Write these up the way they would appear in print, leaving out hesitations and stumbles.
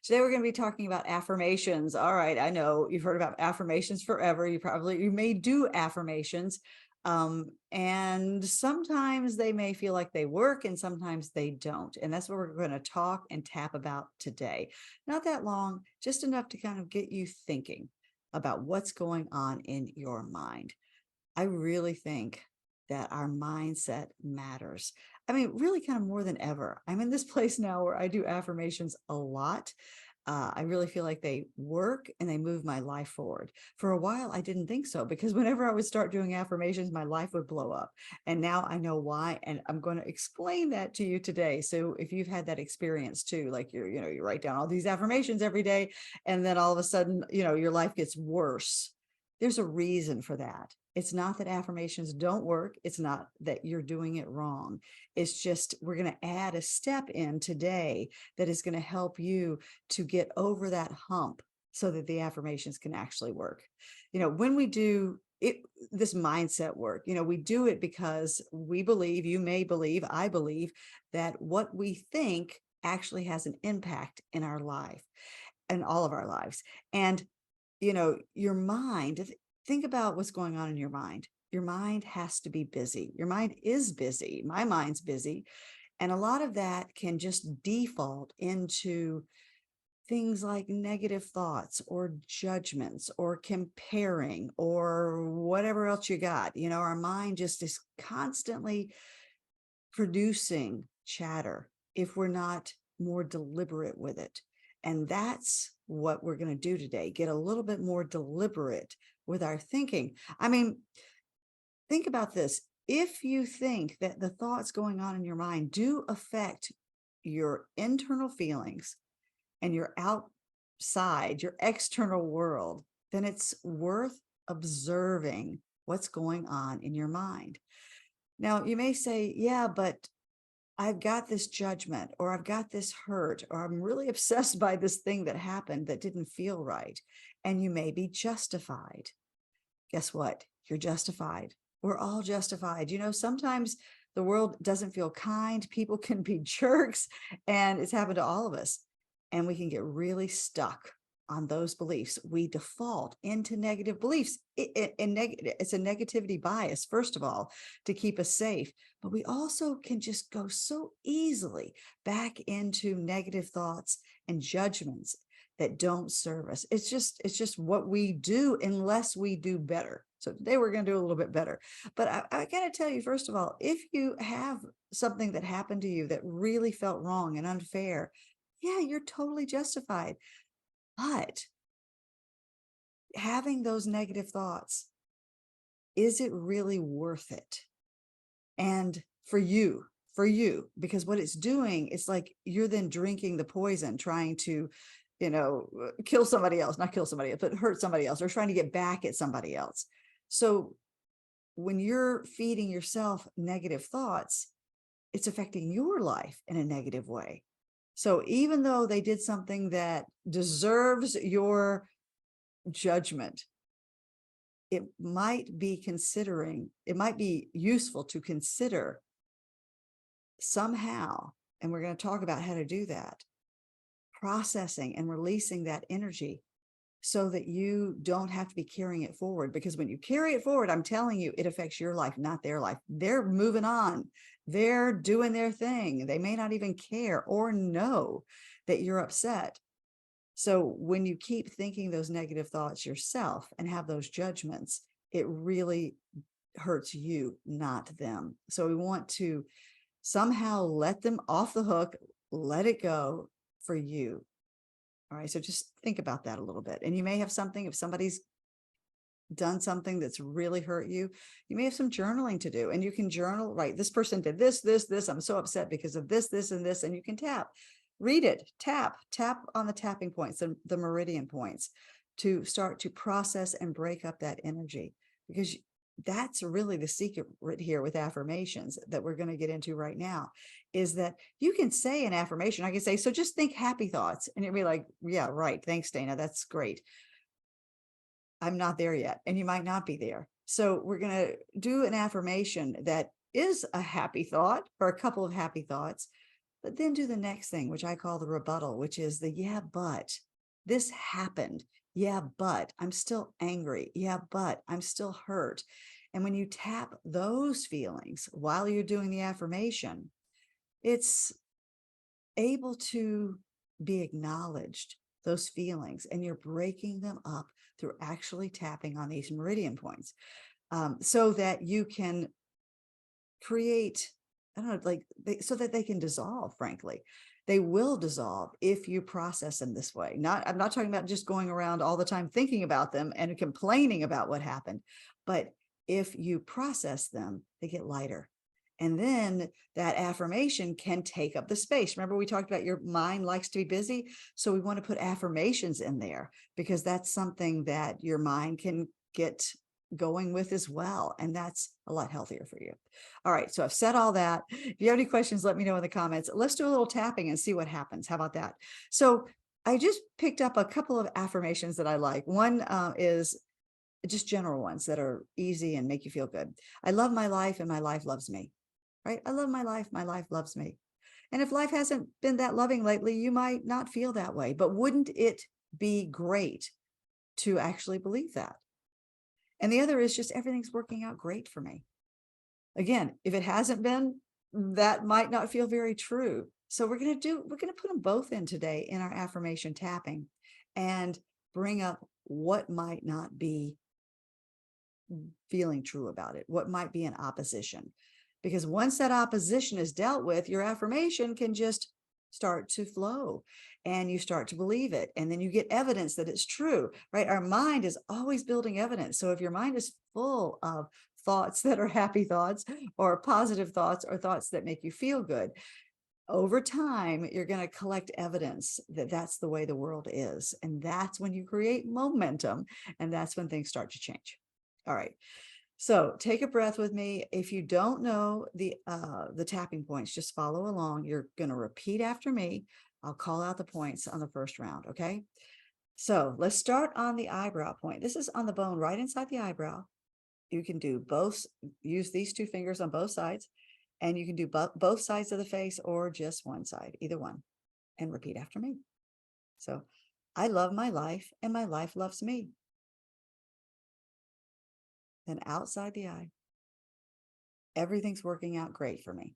Today we're going to be talking about affirmations. All right, I know you've heard about affirmations forever. You may do affirmations. And sometimes they may feel like they work and sometimes they don't. And that's what we're going to talk and tap about today. Not that long, just enough to kind of get you thinking about what's going on in your mind. I really think that our mindset matters. I mean, really kind of more than ever. I'm in this place now where I do affirmations a lot. I really feel like they work and they move my life forward. For a while, I didn't think so because whenever I would start doing affirmations, my life would blow up. And now I know why. And I'm going to explain that to you today. So if you've had that experience too, like you write down all these affirmations every day, and then all of a sudden, your life gets worse. There's a reason for that. It's not that affirmations don't work. It's not that you're doing it wrong. It's just we're going to add a step in today that is going to help you to get over that hump so that the affirmations can actually work. When we do it, this mindset work, we do it because we believe, you may believe, I believe that what we think actually has an impact in our life and all of our lives. And your mind, think about what's going on in your mind. Your mind has to be busy. Your mind is busy. My mind's busy. And a lot of that can just default into things like negative thoughts or judgments or comparing or whatever else you got. Our mind just is constantly producing chatter if we're not more deliberate with it. And that's what we're going to do today. Get a little bit more deliberate with our thinking. I mean, think about this. If you think that the thoughts going on in your mind do affect your internal feelings and your outside, your external world, then it's worth observing what's going on in your mind. Now, you may say, yeah, but I've got this judgment, or I've got this hurt, or I'm really obsessed by this thing that happened that didn't feel right. And you may be justified. Guess what? You're justified. We're all justified. Sometimes the world doesn't feel kind. People can be jerks, and it's happened to all of us. And we can get really stuck on those beliefs. We default into negative beliefs. It's a negativity bias, first of all, to keep us safe. But we also can just go so easily back into negative thoughts and judgments that don't serve us. It's just what we do unless we do better. So today we're going to do a little bit better. But I got to tell you, first of all, if you have something that happened to you that really felt wrong and unfair, yeah, you're totally justified. But having those negative thoughts, is it really worth it? And for you, because what it's doing, it's like you're then drinking the poison, trying to, kill somebody else, not kill somebody else, but hurt somebody else, or trying to get back at somebody else. So when you're feeding yourself negative thoughts, it's affecting your life in a negative way. So even though they did something that deserves your judgment, it might be useful to consider somehow, and we're going to talk about how to do that, processing and releasing that energy so that you don't have to be carrying it forward. Because when you carry it forward, I'm telling you, it affects your life, not their life. They're moving on. They're doing their thing. They may not even care or know that you're upset. So when you keep thinking those negative thoughts yourself and have those judgments, it really hurts you, not them. So we want to somehow let them off the hook, let it go for you. All right. So just think about that a little bit. And you may have something, if somebody's done something that's really hurt you, you may have some journaling to do, and you can journal, right? This person did this, I'm so upset because of this, and this, and you can read it, tap on the tapping points, the meridian points, to start to process and break up that energy, because that's really the secret right here with affirmations that we're going to get into right now, is that you can say an affirmation. I can say, so just think happy thoughts. And you'll be like, yeah, right. Thanks, Dana. That's great. I'm not there yet. And you might not be there. So we're going to do an affirmation that is a happy thought or a couple of happy thoughts, But then do the next thing, which I call the rebuttal, which is the yeah, but this happened. Yeah, but I'm still angry. Yeah, but I'm still hurt. And when you tap those feelings while you're doing the affirmation, it's able to be acknowledged, those feelings, and you're breaking them up through actually tapping on these meridian points, so that you can create, I don't know, like so that they can dissolve, frankly. They will dissolve if you process them this way. I'm not talking about just going around all the time thinking about them and complaining about what happened, but if you process them, they get lighter. And then that affirmation can take up the space. Remember, we talked about your mind likes to be busy. So we want to put affirmations in there because that's something that your mind can get going with as well. And that's a lot healthier for you. All right. So I've said all that. If you have any questions, let me know in the comments. Let's do a little tapping and see what happens. How about that? So I just picked up a couple of affirmations that I like. One is just general ones that are easy and make you feel good. I love my life and my life loves me. Right? I love my life. My life loves me. And if life hasn't been that loving lately, you might not feel that way. But wouldn't it be great to actually believe that? And the other is just everything's working out great for me. Again, if it hasn't been, that might not feel very true. So we're going to put them both in today in our affirmation tapping and bring up what might not be feeling true about it, what might be in opposition. Because once that opposition is dealt with, your affirmation can just start to flow and you start to believe it. And then you get evidence that it's true, right? Our mind is always building evidence. So if your mind is full of thoughts that are happy thoughts or positive thoughts or thoughts that make you feel good, over time, you're going to collect evidence that that's the way the world is. And that's when you create momentum. And that's when things start to change. All right. So take a breath with me. If you don't know the tapping points, just follow along. You're going to repeat after me. I'll call out the points on the first round. Okay. So let's start on the eyebrow point. This is on the bone right inside the eyebrow. You can do both, use these two fingers on both sides, and you can do both sides of the face or just one side, either one, and repeat after me. So I love my life and my life loves me. Then outside the eye, everything's working out great for me.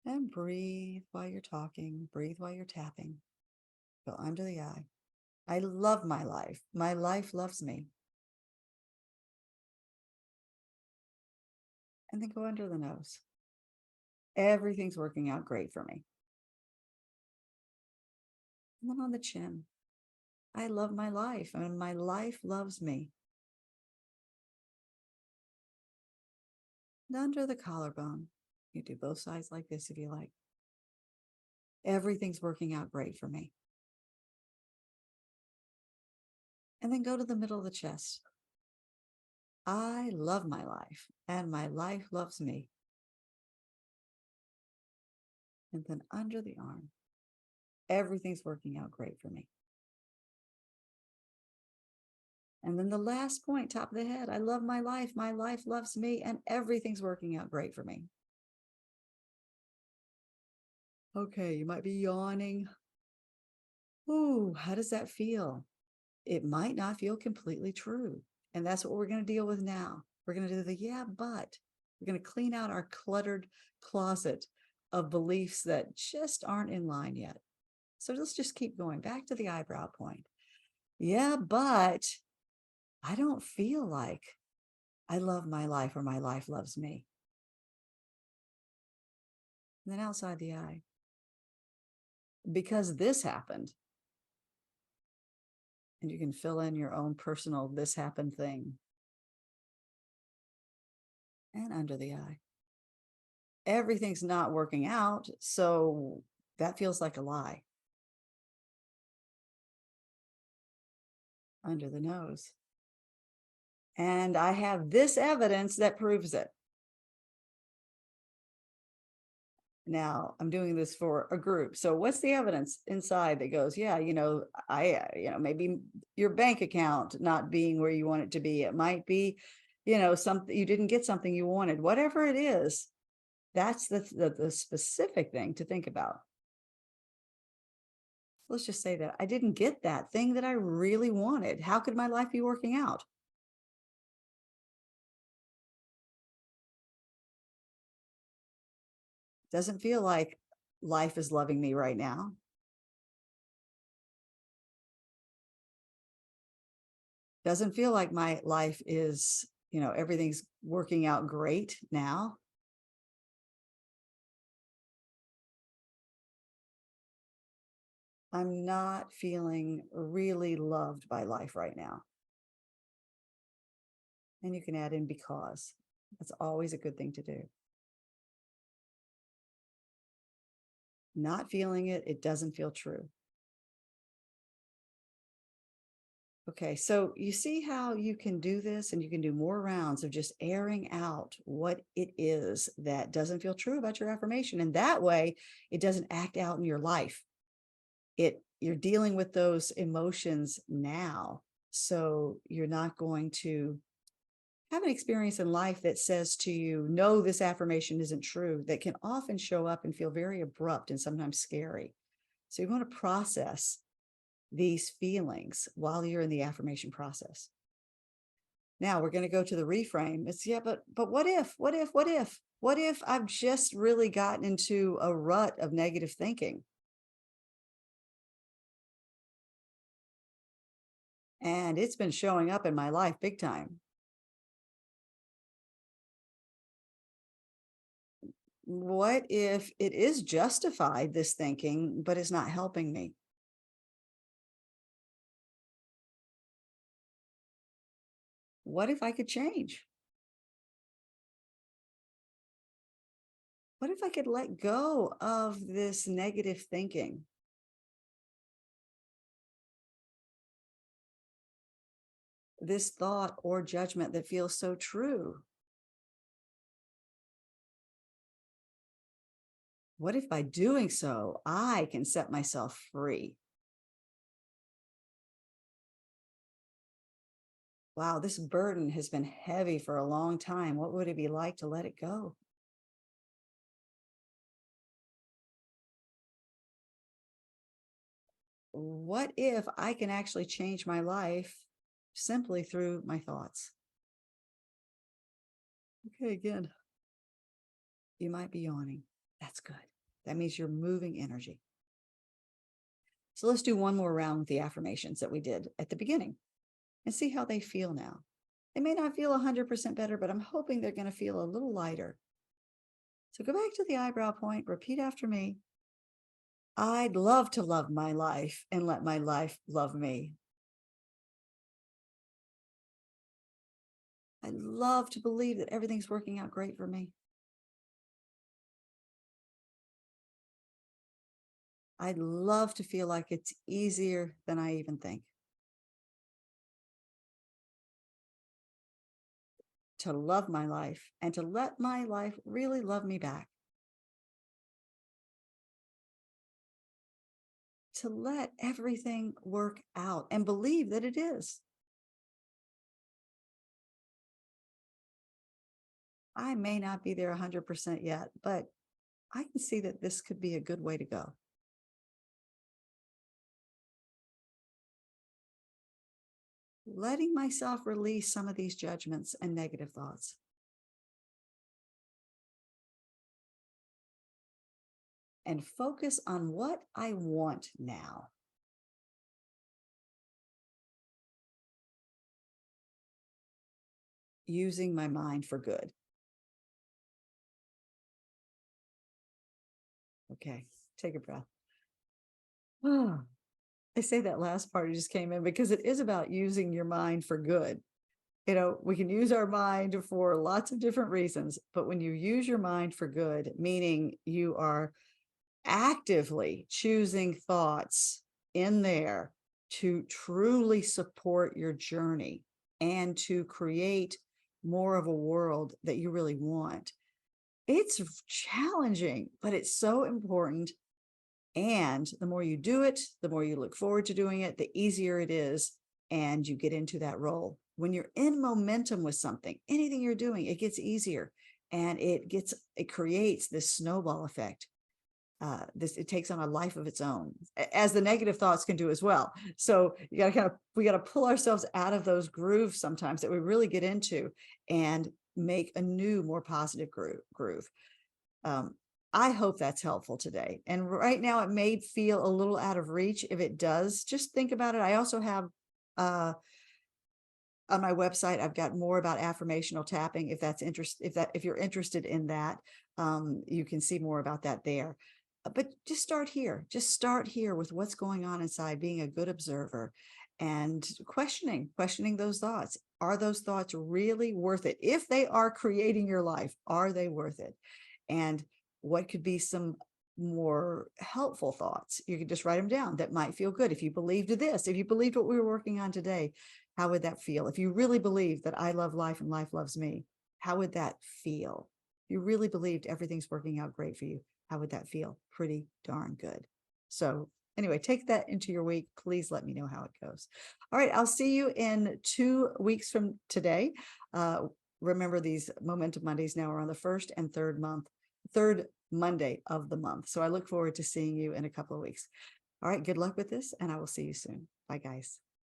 And breathe while you're talking, breathe while you're tapping. Go under the eye. I love my life. My life loves me. And then go under the nose. Everything's working out great for me. And then on the chin. I love my life and my life loves me. And under the collarbone. You do both sides like this if you like. Everything's working out great for me. And then go to the middle of the chest. I love my life and my life loves me. And then under the arm. Everything's working out great for me. And then the last point, top of the head. I love my life loves me, and everything's working out great for me. Okay, you might be yawning. Ooh, how does that feel? It might not feel completely true. And that's what we're going to deal with now. We're going to do the yeah, but. We're going to clean out our cluttered closet of beliefs that just aren't in line yet. So let's just keep going back to the eyebrow point. Yeah, but I don't feel like I love my life or my life loves me. And then outside the eye. Because this happened. And you can fill in your own personal this happened thing. And under the eye. Everything's not working out, so that feels like a lie. Under the nose. And I have this evidence that proves it. Now I'm doing this for a group. So what's the evidence inside that goes, yeah, maybe your bank account not being where you want it to be. It might be, something you didn't get something you wanted, whatever it is. That's the specific thing to think about. Let's just say that I didn't get that thing that I really wanted. How could my life be working out? Doesn't feel like life is loving me right now. Doesn't feel like my life is, everything's working out great now. I'm not feeling really loved by life right now. And you can add in because. That's always a good thing to do. Not feeling it, it doesn't feel true. Okay, so you see how you can do this, and you can do more rounds of just airing out what it is that doesn't feel true about your affirmation. And that way it doesn't act out in your life. You're dealing with those emotions now. So you're not going to have an experience in life that says to you, no, this affirmation isn't true, that can often show up and feel very abrupt and sometimes scary. So you want to process these feelings while you're in the affirmation process. Now we're going to go to the reframe. It's yeah, but what if I've just really gotten into a rut of negative thinking and it's been showing up in my life big time? What if it is justified, this thinking, but it's not helping me? What if I could change? What if I could let go of this negative thinking, this thought or judgment that feels so true? What if by doing so, I can set myself free? Wow, this burden has been heavy for a long time. What would it be like to let it go? What if I can actually change my life simply through my thoughts? Okay, again, you might be yawning. That's good. That means you're moving energy. So let's do one more round with the affirmations that we did at the beginning and see how they feel now. They may not feel 100% better, but I'm hoping they're going to feel a little lighter. So go back to the eyebrow point, repeat after me. I'd love to love my life and let my life love me. I love to believe that everything's working out great for me. I'd love to feel like it's easier than I even think. To love my life and to let my life really love me back. To let everything work out and believe that it is. I may not be there 100% yet, but I can see that this could be a good way to go. Letting myself release some of these judgments and negative thoughts. And focus on what I want now. Using my mind for good. Okay, take a breath. Oh, I say that last part, it just came in because it is about using your mind for good. We can use our mind for lots of different reasons, but when you use your mind for good, meaning you are actively choosing thoughts in there to truly support your journey and to create more of a world that you really want. It's challenging, but it's so important. And the more you do it, the more you look forward to doing it, the easier it is. And you get into that role. When you're in momentum with something, anything you're doing, it gets easier. and it creates this snowball effect. It takes on a life of its own, as the negative thoughts can do as well. So we got to pull ourselves out of those grooves sometimes that we really get into, and make a new, more positive groove. Um, I hope that's helpful today. And right now it may feel a little out of reach. If it does, just think about it. I also have, on my website, I've got more about affirmational tapping. If you're interested in that, you can see more about that there. But just start here. Just start here with what's going on inside, being a good observer and questioning those thoughts. Are those thoughts really worth it? If they are creating your life, are they worth it? And what could be some more helpful thoughts? You could just write them down that might feel good. If you believed this, if you believed what we were working on today, how would that feel? If you really believe that I love life and life loves me, how would that feel? If you really believed everything's working out great for you, how would that feel? Pretty darn good. So anyway, take that into your week. Please let me know how it goes. All right, I'll see you in 2 weeks from today. Remember, these Momentum Mondays now are on the third Monday of the month. So I look forward to seeing you in a couple of weeks. All right, good luck with this, and I will see you soon. Bye, guys.